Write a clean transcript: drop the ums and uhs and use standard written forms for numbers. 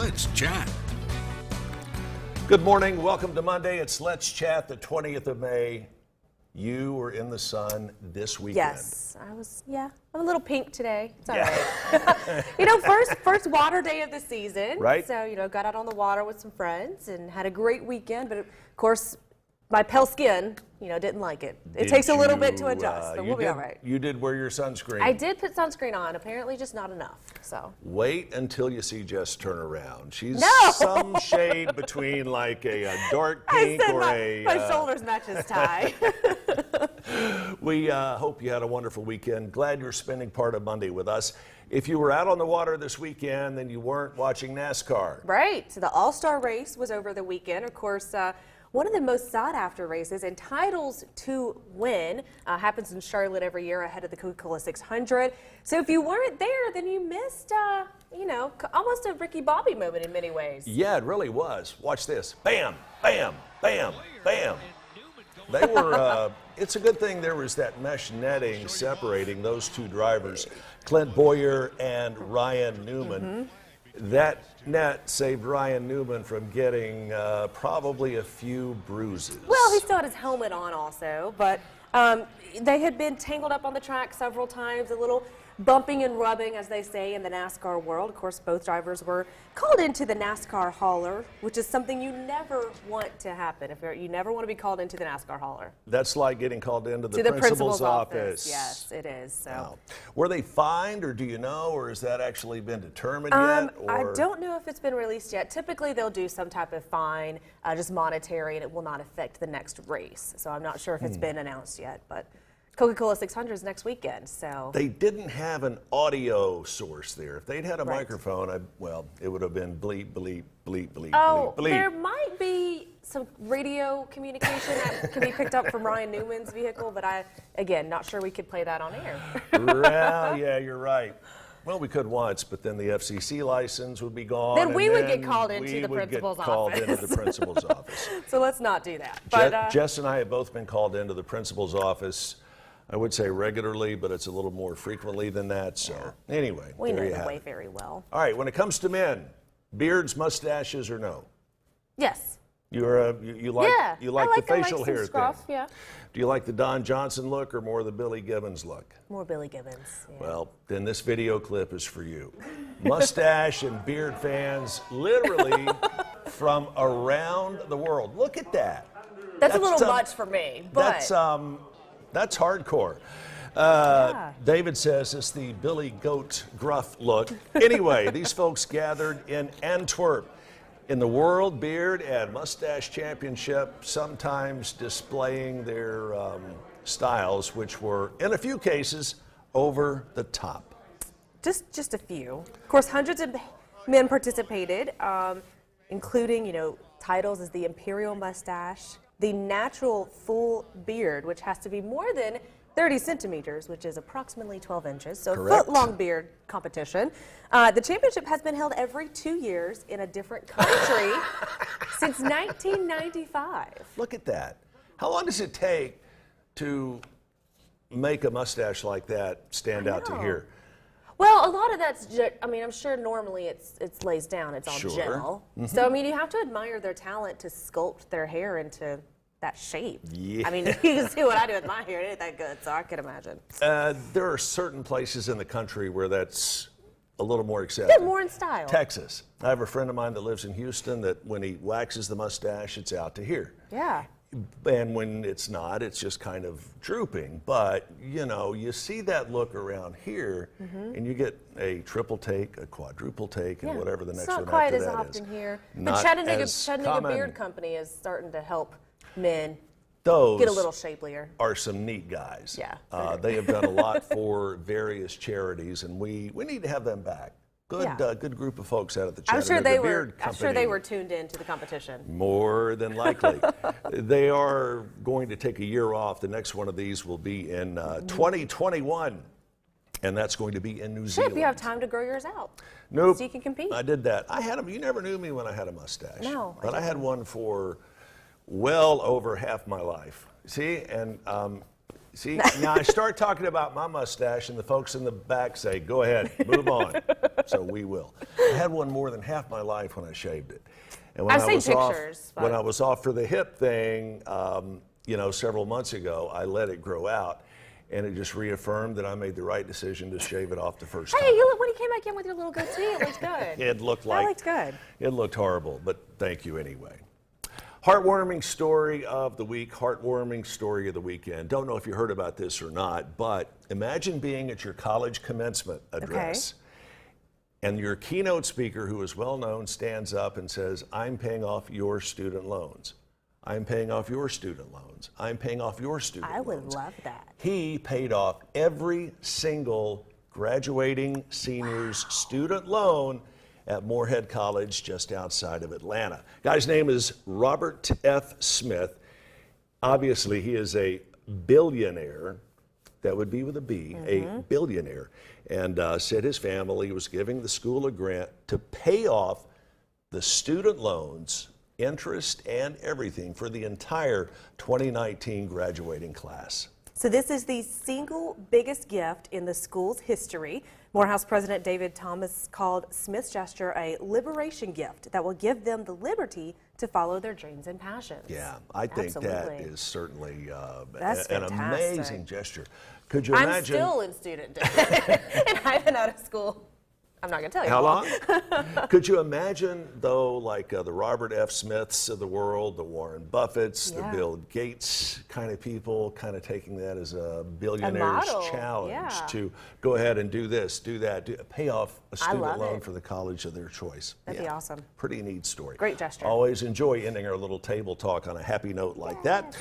Let's Chat. Good morning. Welcome to Monday. It's Let's Chat, the 20th of May. You were in the sun this weekend. Yes, I'm a little pink today. It's all right. First water day of the season. Right. So, got out on the water with some friends and had a great weekend. But of course, my pale skin, didn't like it. It takes a little bit to adjust, but we'll be all right. You did wear your sunscreen. I did put sunscreen on, apparently just not enough. So wait until you see Jess turn around. She's No! some shade between like a dark pink or my shoulders match his tie. We hope you had a wonderful weekend. Glad you're spending part of Monday with us. If you were out on the water this weekend, then you weren't watching NASCAR. Right. So the All-Star race was over the weekend. Of course, one of the most sought-after races and titles to win happens in Charlotte every year ahead of the Coca-Cola 600. So if you weren't there, then you missed, almost a Ricky Bobby moment in many ways. Yeah, it really was. Watch this. Bam, bam, bam, bam. They were, it's a good thing there was that mesh netting separating those two drivers, Clint Boyer and Ryan Newman. Mm-hmm. That net saved Ryan Newman from getting probably a few bruises. Well, he still had his helmet on also, but they had been tangled up on the track several times, a little bumping and rubbing, as they say in the NASCAR world. Of course, both drivers were called into the NASCAR hauler, which is something you never want to happen. You never want to be called into the NASCAR hauler. That's like getting called into the principal's office. Yes, it is. So, wow. Were they fined, or do you know, or has that actually been determined yet? Or? I don't know if it's been released yet. Typically, they'll do some type of fine, just monetary, and it will not affect the next race. So I'm not sure if it's been announced yet, but Coca-Cola 600 is next weekend, so. They didn't have an audio source there. If they'd had a microphone, it would have been bleep, bleep, bleep, bleep, bleep, bleep. There might be some radio communication that can be picked up from Ryan Newman's vehicle, but again, not sure we could play that on air. Well, yeah, you're right. Well, we could once, but then the FCC license would be gone. Then we would get called into the principal's office. Called into the principal's office. So let's not do that. But, Jess and I have both been called into the principal's office. I would say regularly, but it's a little more frequently than that. So anyway, we know you the have way it. very well. All right, when it comes to men, beards, mustaches, or no? Yes. You like the facial hair scruff, thing. Yeah. Do you like the Don Johnson look or more the Billy Gibbons look? More Billy Gibbons. Yeah. Well, then this video clip is for you. Mustache and beard fans, literally from around the world. Look at that. That's a little much for me, but that's hardcore. David says it's the Billy Goat gruff look. Anyway, these folks gathered in Antwerp in the World Beard and Mustache Championship, sometimes displaying their styles, which were, in a few cases, over the top. Just a few. Of course, hundreds of men participated, including, titles as the Imperial Mustache, the Natural Full Beard, which has to be more than 30 centimeters, which is approximately 12 inches, so correct. Foot-long beard competition. The championship has been held every 2 years in a different country since 1995. Look at that. How long does it take to make a mustache like that stand out to here? Well, a lot of that's, I'm sure normally it's lays down, it's all gel. Mm-hmm. So, you have to admire their talent to sculpt their hair into that shape. Yeah. You can see what I do with my hair. It ain't that good, so I can imagine. There are certain places in the country where that's a little more accepted. Yeah, more in style. Texas. I have a friend of mine that lives in Houston that when he waxes the mustache, it's out to here. Yeah. And when it's not, it's just kind of drooping. But, you see that look around here, and you get a triple take, a quadruple take, and whatever the next one after that is. It's not quite as often here. Not The as Chattanooga common. Beard Company is starting to help men Those get a little shapelier. are some neat guys. Yeah. They have done a lot for various charities, and we need to have them back. Good group of folks out at the Chattanooga Beard Company. I'm sure they were tuned in to the competition. More than likely. They are going to take a year off. The next one of these will be in 2021, and that's going to be in New Zealand. If you have time to grow yours out. Nope. So you can compete. I did that. I had them. You never knew me when I had a mustache. No. But I had one for well over half my life. See, and See, now I start talking about my mustache, and the folks in the back say, go ahead, move on. So we will. I had one more than half my life when I shaved it. And when I've seen pictures. When I was off for the hip thing, you know, several months ago, I let it grow out. And it just reaffirmed that I made the right decision to shave it off the first time. Hey, you look, when you came back in with your little goatee, it looked good. It looked like, That looked good. It looked horrible, but thank you anyway. Heartwarming story of the week, heartwarming story of the weekend. Don't know if you heard about this or not, but imagine being at your college commencement address and your keynote speaker, who is well known, stands up and says, I'm paying off your student loans. I'm paying off your student loans. I'm paying off your student loans. I would love that. He paid off every single graduating senior's student loan at Morehead College just outside of Atlanta. Guy's name is Robert F. Smith. Obviously, he is a billionaire. That would be with a B, a billionaire. And said his family was giving the school a grant to pay off the student loans, interest and everything for the entire 2019 graduating class. So this is the single biggest gift in the school's history. Morehouse President David Thomas called Smith's gesture a liberation gift that will give them the liberty to follow their dreams and passions. Yeah, I think that Absolutely. is certainly That's an fantastic. amazing gesture. Could you imagine? I'm still in student debt, and I've been out of school. I'm not going to tell you How long? Could you imagine, though, like the Robert F. Smiths of the world, the Warren Buffetts, the Bill Gates kind of people, kind of taking that as a billionaire's challenge to go ahead and do this, do that, pay off a student loan for the college of their choice. That'd be awesome. Pretty neat story. Great gesture. Always enjoy ending our little table talk on a happy note like that.